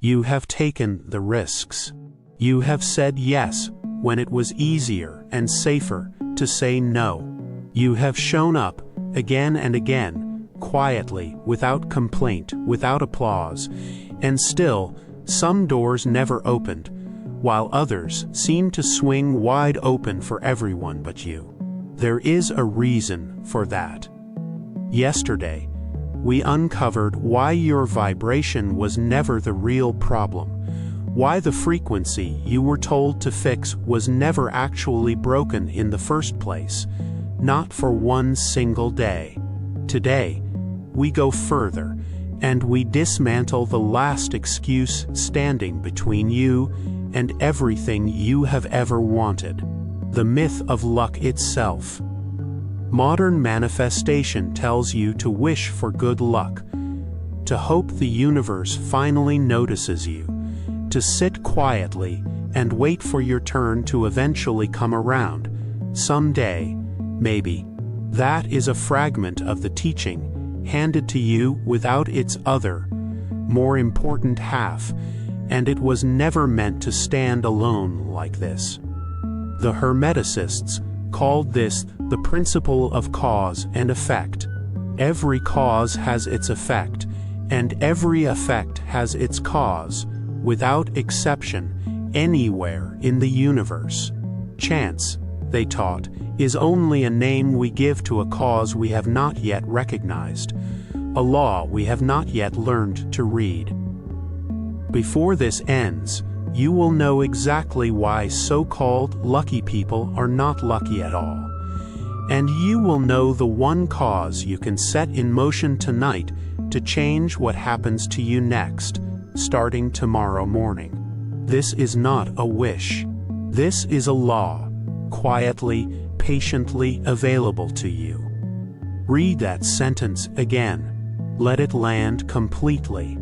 You have taken the risks. You have said yes when it was easier and safer to say no. You have shown up again and again, quietly, without complaint, without applause, and still, some doors never opened, while others seemed to swing wide open for everyone but you. There is a reason for that. Yesterday, we uncovered why your vibration was never the real problem, why the frequency you were told to fix was never actually broken in the first place, not for one single day. Today, we go further, and we dismantle the last excuse standing between you and everything you have ever wanted, the myth of luck itself. Modern manifestation tells you to wish for good luck, to hope the universe finally notices you, to sit quietly and wait for your turn to eventually come around, someday, maybe. That is a fragment of the teaching handed to you without its other, more important half, and it was never meant to stand alone like this. The Hermeticists called this the principle of cause and effect. Every cause has its effect, and every effect has its cause, without exception, anywhere in the universe. Chance, they taught, is only a name we give to a cause we have not yet recognized, a law we have not yet learned to read. Before this ends, you will know exactly why so-called lucky people are not lucky at all. And you will know the one cause you can set in motion tonight to change what happens to you next, starting tomorrow morning. This is not a wish. This is a law, quietly, patiently available to you. Read that sentence again. Let it land completely.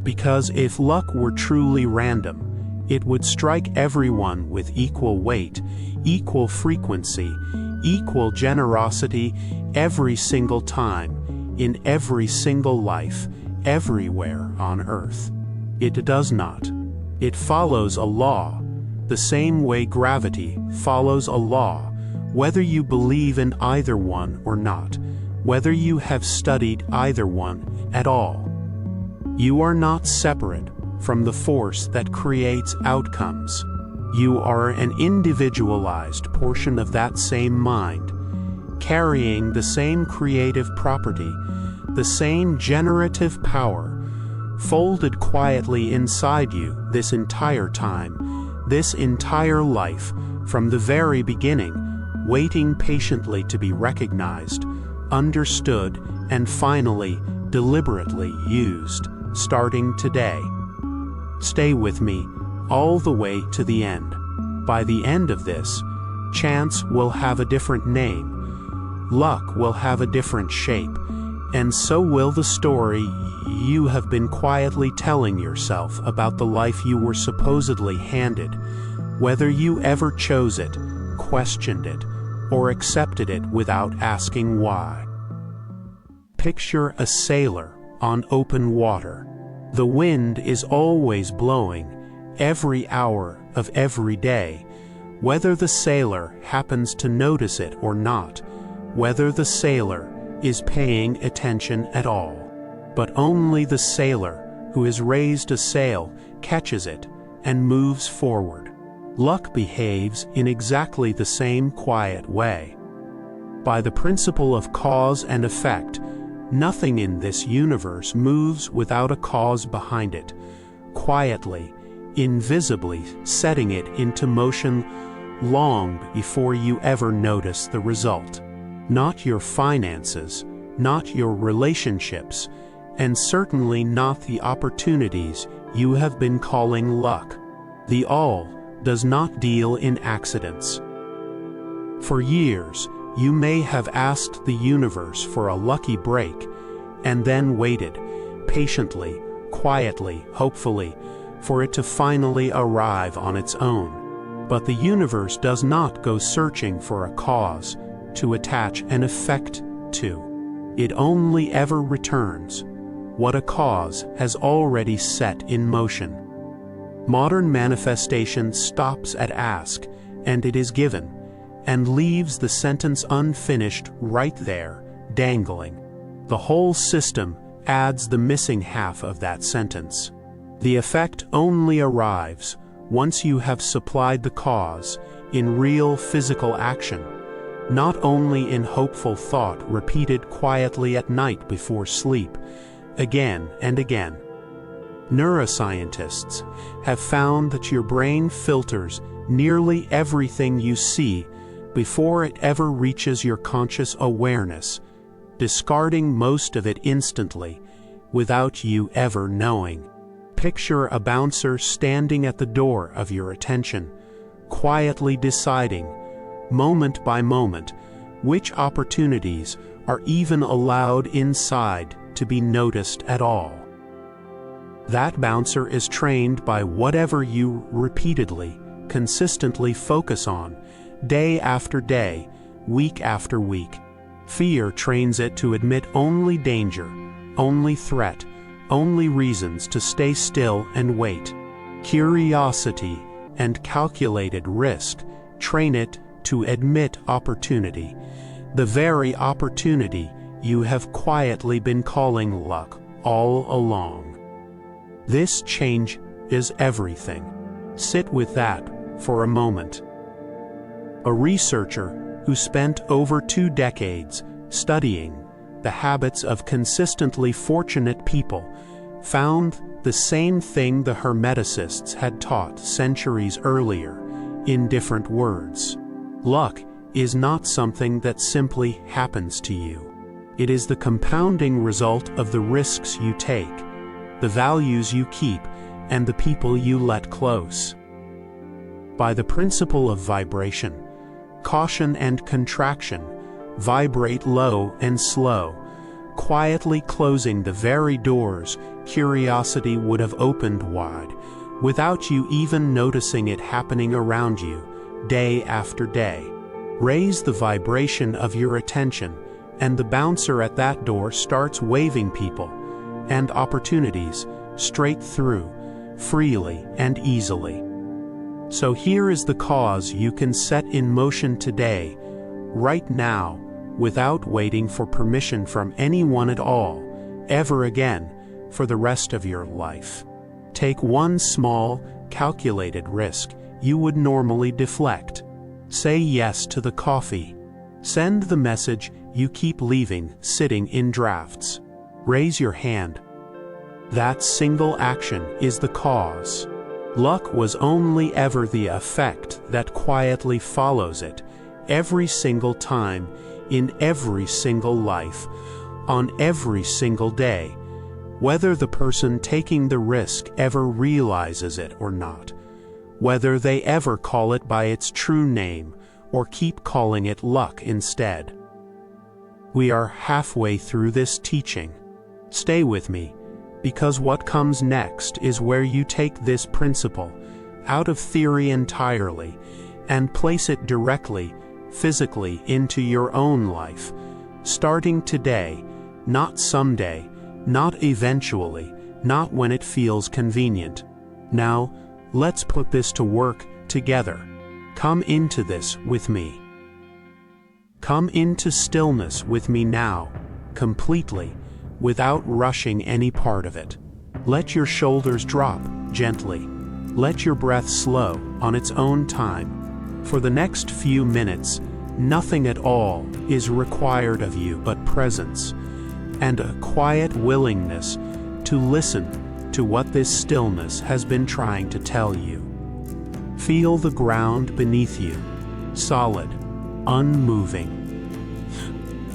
Because if luck were truly random, it would strike everyone with equal weight, equal frequency, equal generosity every single time, in every single life, everywhere on earth. It does not. It follows a law, the same way gravity follows a law, whether you believe in either one or not, whether you have studied either one at all. You are not separate from the force that creates outcomes. You are an individualized portion of that same mind, carrying the same creative property, the same generative power, folded quietly inside you this entire time, this entire life, from the very beginning, waiting patiently to be recognized, understood, and finally, deliberately used, starting today. Stay with me all the way to the end. By the end of this, chance will have a different name, luck will have a different shape, and so will the story you have been quietly telling yourself about the life you were supposedly handed, whether you ever chose it, questioned it, or accepted it without asking why. Picture a sailor on open water. The wind is always blowing, every hour of every day, whether the sailor happens to notice it or not, whether the sailor is paying attention at all. But only the sailor who has raised a sail catches it and moves forward. Luck behaves in exactly the same quiet way. By the principle of cause and effect, nothing in this universe moves without a cause behind it, quietly, invisibly setting it into motion long before you ever notice the result. Not your finances, not your relationships, and certainly not the opportunities you have been calling luck. The all does not deal in accidents. For years, you may have asked the universe for a lucky break, and then waited, patiently, quietly, hopefully, for it to finally arrive on its own. But the universe does not go searching for a cause to attach an effect to. It only ever returns, what a cause has already set in motion. Modern manifestation stops at ask, and it is given, and leaves the sentence unfinished right there, dangling. The whole system adds the missing half of that sentence. The effect only arrives once you have supplied the cause in real physical action, not only in hopeful thought repeated quietly at night before sleep, again and again. Neuroscientists have found that your brain filters nearly everything you see before it ever reaches your conscious awareness, discarding most of it instantly without you ever knowing. Picture a bouncer standing at the door of your attention, quietly deciding, moment by moment, which opportunities are even allowed inside to be noticed at all. That bouncer is trained by whatever you repeatedly, consistently focus on, day after day, week after week. Fear trains it to admit only danger, only threat, only reasons to stay still and wait. Curiosity and calculated risk train it to admit opportunity, the very opportunity you have quietly been calling luck all along. This change is everything. Sit with that for a moment. A researcher who spent over 2 decades studying the habits of consistently fortunate people found the same thing the Hermeticists had taught centuries earlier, in different words. Luck is not something that simply happens to you. It is the compounding result of the risks you take, the values you keep, and the people you let close. By the principle of vibration, caution and contraction vibrate low and slow, quietly closing the very doors curiosity would have opened wide, without you even noticing it happening around you, day after day. Raise the vibration of your attention, and the bouncer at that door starts waving people and opportunities straight through, freely and easily. So here is the cause you can set in motion today, right now, without waiting for permission from anyone at all, ever again, for the rest of your life. Take one small, calculated risk you would normally deflect. Say yes to the coffee. Send the message you keep leaving sitting in drafts. Raise your hand. That single action is the cause. Luck was only ever the effect that quietly follows it, every single time, in every single life, on every single day, whether the person taking the risk ever realizes it or not, whether they ever call it by its true name or keep calling it luck instead. We are halfway through this teaching. Stay with me, because what comes next is where you take this principle out of theory entirely and place it directly, physically into your own life, starting today, not someday, not eventually, not when it feels convenient. Now, let's put this to work together. Come into this with me. Come into stillness with me now, completely, without rushing any part of it. Let your shoulders drop gently. Let your breath slow on its own time. For the next few minutes, nothing at all is required of you but presence and a quiet willingness to listen to what this stillness has been trying to tell you. Feel the ground beneath you, solid, unmoving,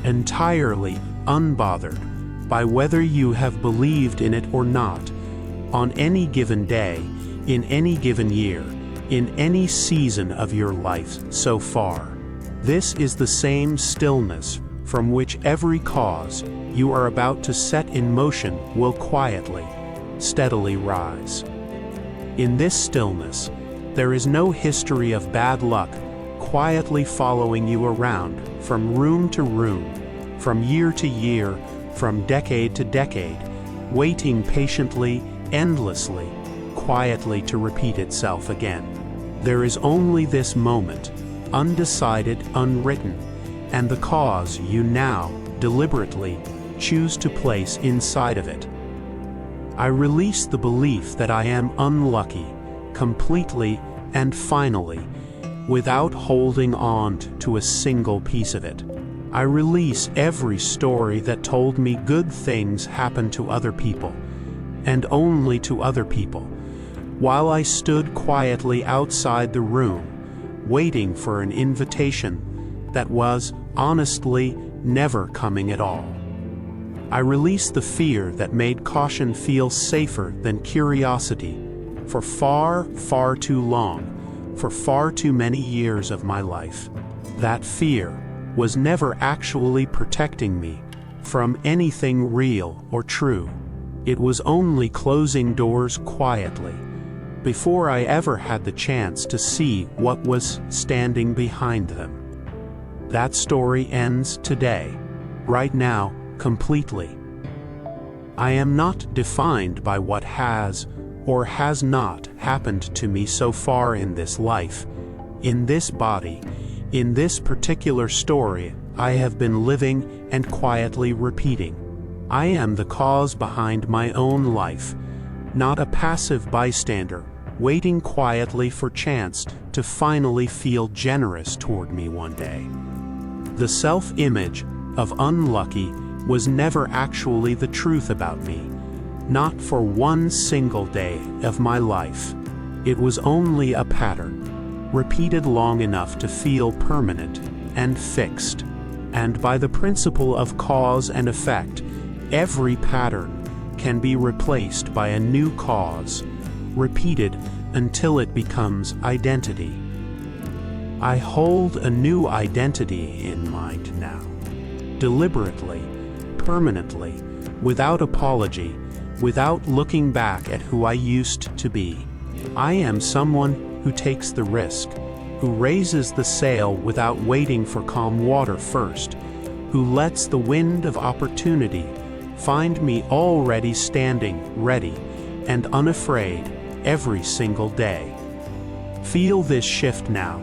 entirely unbothered by whether you have believed in it or not, on any given day, in any given year, in any season of your life so far. This is the same stillness from which every cause you are about to set in motion will quietly, steadily rise. In this stillness, there is no history of bad luck quietly following you around from room to room, from year to year, from decade to decade, waiting patiently, endlessly, quietly to repeat itself again. There is only this moment, undecided, unwritten, and the cause you now, deliberately, choose to place inside of it. I release the belief that I am unlucky, completely and finally, without holding on to a single piece of it. I release every story that told me good things happen to other people, and only to other people, while I stood quietly outside the room, waiting for an invitation that was, honestly, never coming at all. I release the fear that made caution feel safer than curiosity for far, far too long, for far too many years of my life. That fear was never actually protecting me from anything real or true. It was only closing doors quietly, before I ever had the chance to see what was standing behind them. That story ends today, right now, completely. I am not defined by what has or has not happened to me so far in this life, in this body, in this particular story I have been living and quietly repeating. I am the cause behind my own life, not a passive bystander, waiting quietly for chance to finally feel generous toward me one day. The self-image of unlucky was never actually the truth about me, not for one single day of my life. It was only a pattern, repeated long enough to feel permanent and fixed. And by the principle of cause and effect, every pattern can be replaced by a new cause, repeated until it becomes identity. I hold a new identity in mind now, deliberately, permanently, without apology, without looking back at who I used to be. I am someone who takes the risk, who raises the sail without waiting for calm water first, who lets the wind of opportunity find me already standing, ready, and unafraid every single day. Feel this shift now,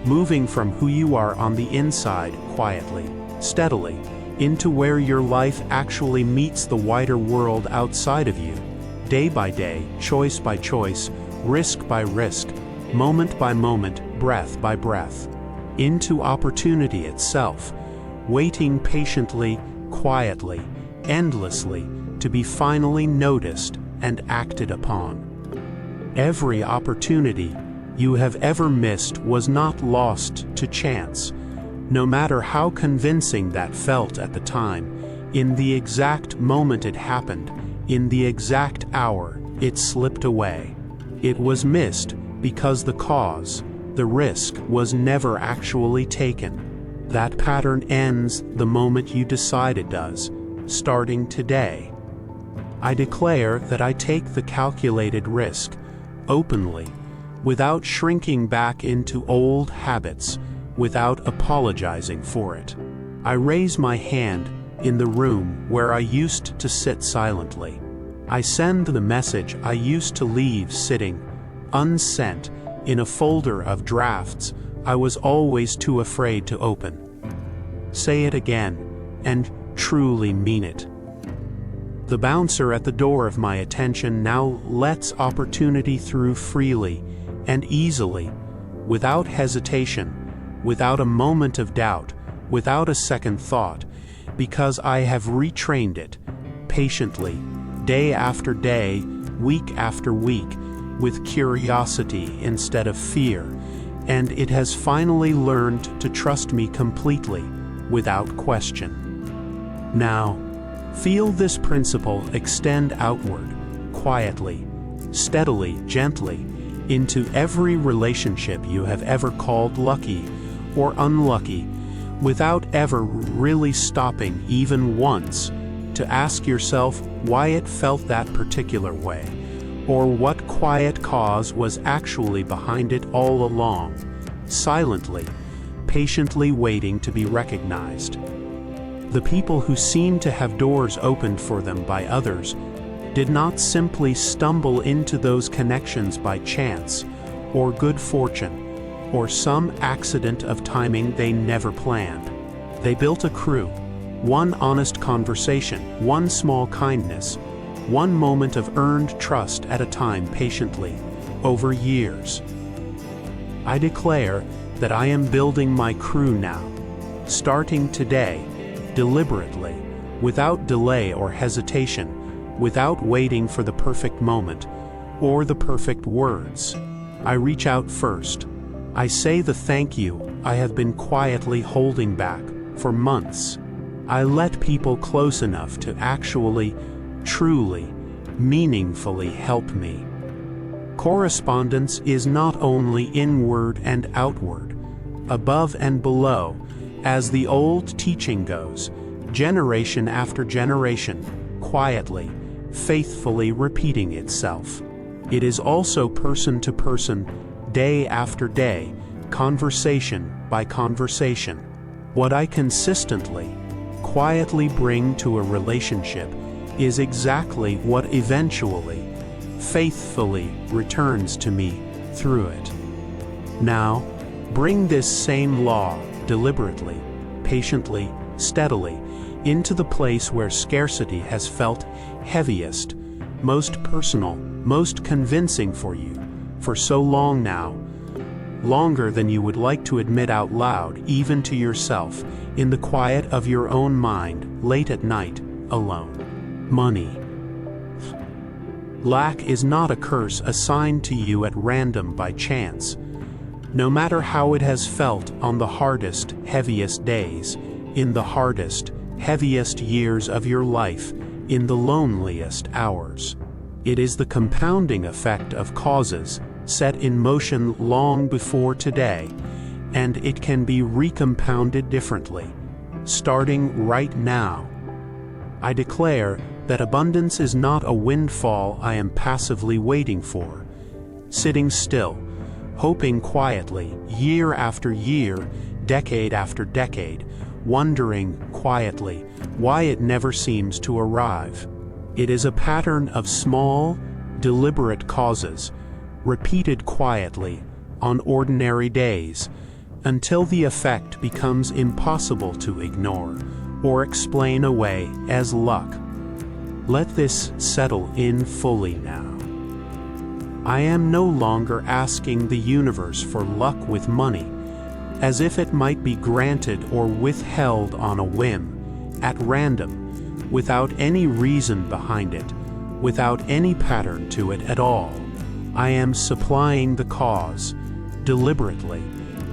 moving from who you are on the inside quietly, steadily, into where your life actually meets the wider world outside of you, day by day, choice by choice, risk by risk, moment by moment, breath by breath, into opportunity itself, waiting patiently, quietly, endlessly, to be finally noticed and acted upon. Every opportunity you have ever missed was not lost to chance, no matter how convincing that felt at the time, in the exact moment it happened, in the exact hour it slipped away. It was missed because the cause, the risk, was never actually taken. That pattern ends the moment you decide it does, starting today. I declare that I take the calculated risk, openly, without shrinking back into old habits, without apologizing for it. I raise my hand in the room where I used to sit silently. I send the message I used to leave sitting, unsent, in a folder of drafts I was always too afraid to open. Say it again, and truly mean it. The bouncer at the door of my attention now lets opportunity through freely and easily, without hesitation, without a moment of doubt, without a second thought, because I have retrained it, patiently, day after day, week after week, with curiosity instead of fear, and it has finally learned to trust me completely, without question. Now, feel this principle extend outward, quietly, steadily, gently, into every relationship you have ever called lucky or unlucky, without ever really stopping even once to ask yourself why it felt that particular way, or what quiet cause was actually behind it all along, silently, patiently waiting to be recognized. The people who seem to have doors opened for them by others did not simply stumble into those connections by chance, or good fortune, or some accident of timing they never planned. They built a crew, one honest conversation, one small kindness, one moment of earned trust at a time patiently, over years. I declare that I am building my crew now, starting today, deliberately, without delay or hesitation, without waiting for the perfect moment, or the perfect words. I reach out first. I say the thank you I have been quietly holding back for months. I let people close enough to actually, truly, meaningfully help me. Correspondence is not only inward and outward, above and below, as the old teaching goes, generation after generation, quietly, faithfully repeating itself. It is also person to person, day after day, conversation by conversation. What I consistently, quietly bring to a relationship is exactly what eventually, faithfully returns to me through it. Now, bring this same law deliberately, patiently, steadily, into the place where scarcity has felt heaviest, most personal, most convincing for you, for so long now, longer than you would like to admit out loud, even to yourself, in the quiet of your own mind, late at night, alone. Money. Lack is not a curse assigned to you at random by chance. No matter how it has felt on the hardest, heaviest days, in the hardest, heaviest years of your life, in the loneliest hours. It is the compounding effect of causes set in motion long before today, and it can be recompounded differently, starting right now. I declare that abundance is not a windfall I am passively waiting for, sitting still, hoping quietly, year after year, decade after decade, wondering quietly why it never seems to arrive. It is a pattern of small, deliberate causes, repeated quietly, on ordinary days, until the effect becomes impossible to ignore or explain away as luck. Let this settle in fully now. I am no longer asking the universe for luck with money, as if it might be granted or withheld on a whim, at random, without any reason behind it, without any pattern to it at all. I am supplying the cause, deliberately,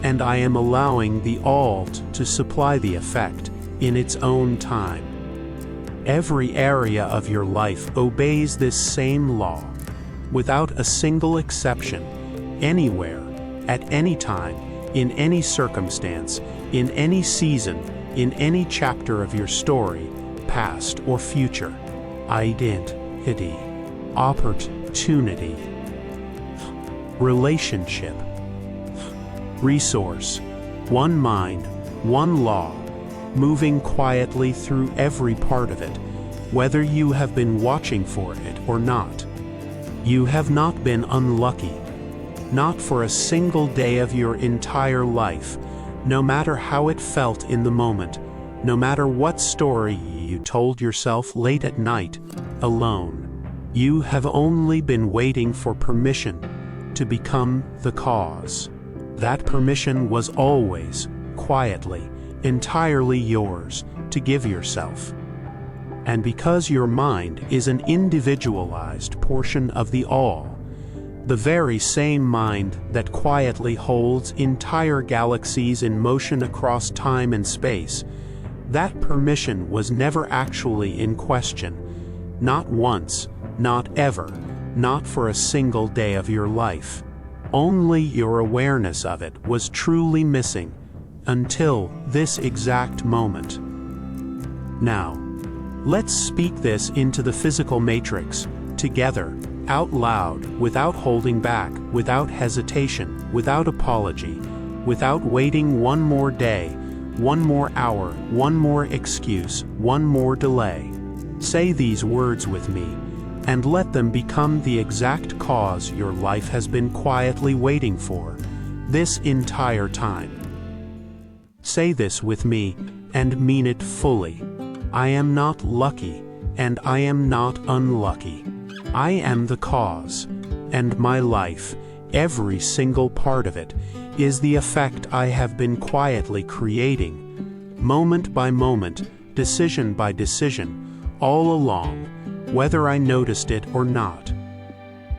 and I am allowing the all to supply the effect in its own time. Every area of your life obeys this same law, without a single exception, anywhere, at any time, in any circumstance, in any season, in any chapter of your story, past or future. Identity, opportunity, relationship, resource, one mind, one law, moving quietly through every part of it, whether you have been watching for it or not. You have not been unlucky, not for a single day of your entire life, no matter how it felt in the moment, no matter what story you told yourself late at night, alone. You have only been waiting for permission to become the cause. That permission was always, quietly, entirely yours to give yourself. And because your mind is an individualized portion of the all, the very same mind that quietly holds entire galaxies in motion across time and space, that permission was never actually in question, not once, not ever, not for a single day of your life. Only your awareness of it was truly missing, until this exact moment. Now, let's speak this into the physical matrix, together, out loud, without holding back, without hesitation, without apology, without waiting one more day, one more hour, one more excuse, one more delay. Say these words with me, and let them become the exact cause your life has been quietly waiting for this entire time. Say this with me and mean it fully. I am not lucky, and I am not unlucky. I am the cause, and my life, every single part of it, is the effect I have been quietly creating, moment by moment, decision by decision, all along, whether I noticed it or not.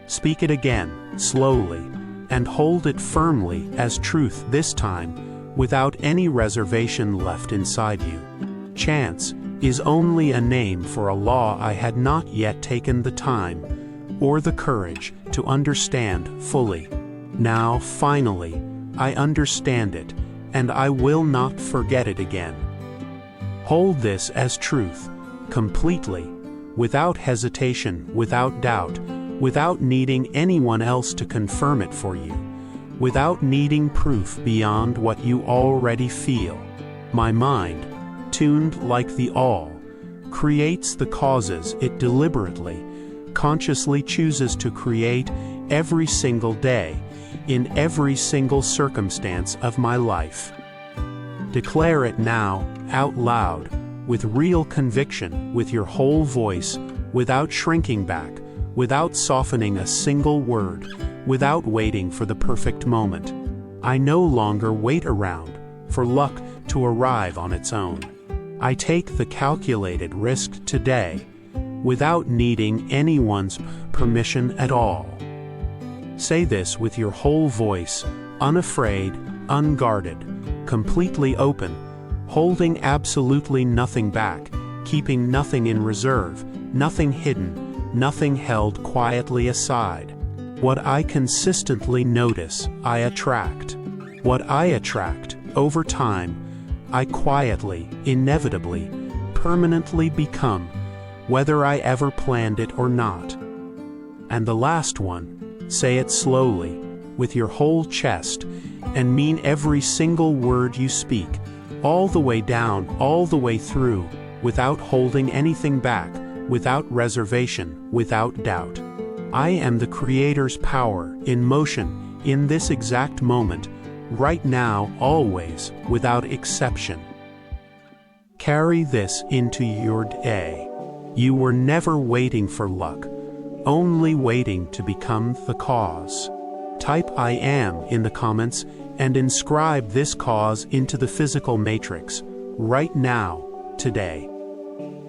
Speak it again, slowly, and hold it firmly as truth this time, without any reservation left inside you. Chance is only a name for a law I had not yet taken the time or the courage to understand fully. Now, finally, I understand it, and I will not forget it again. Hold this as truth, completely, without hesitation, without doubt, without needing anyone else to confirm it for you, without needing proof beyond what you already feel. My mind, tuned like the all, creates the causes it deliberately, consciously chooses to create every single day, in every single circumstance of my life. Declare it now, out loud, with real conviction, with your whole voice, without shrinking back, without softening a single word, without waiting for the perfect moment. I no longer wait around for luck to arrive on its own. I take the calculated risk today, without needing anyone's permission at all. Say this with your whole voice, unafraid, unguarded, completely open, holding absolutely nothing back, keeping nothing in reserve, nothing hidden, nothing held quietly aside. What I consistently notice, I attract. What I attract, over time, I quietly, inevitably, permanently become, whether I ever planned it or not. And the last one, say it slowly, with your whole chest, and mean every single word you speak, all the way down, all the way through, without holding anything back, without reservation, without doubt. I am the Creator's power, in motion, in this exact moment, right now, always, without exception. Carry this into your day. You were never waiting for luck, only waiting to become the cause. Type I am in the comments and inscribe this cause into the physical matrix, right now, today.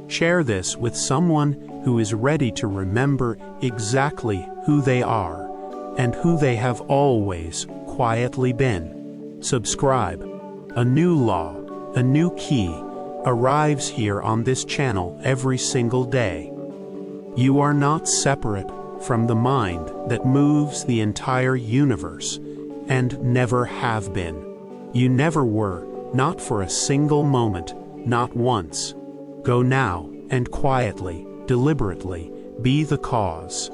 Share this with someone who is ready to remember exactly who they are and who they have always quietly been. Subscribe. A new law, a new key, arrives here on this channel every single day. You are not separate from the mind that moves the entire universe, and never have been. You never were, not for a single moment, not once. Go now, and quietly, deliberately, be the cause.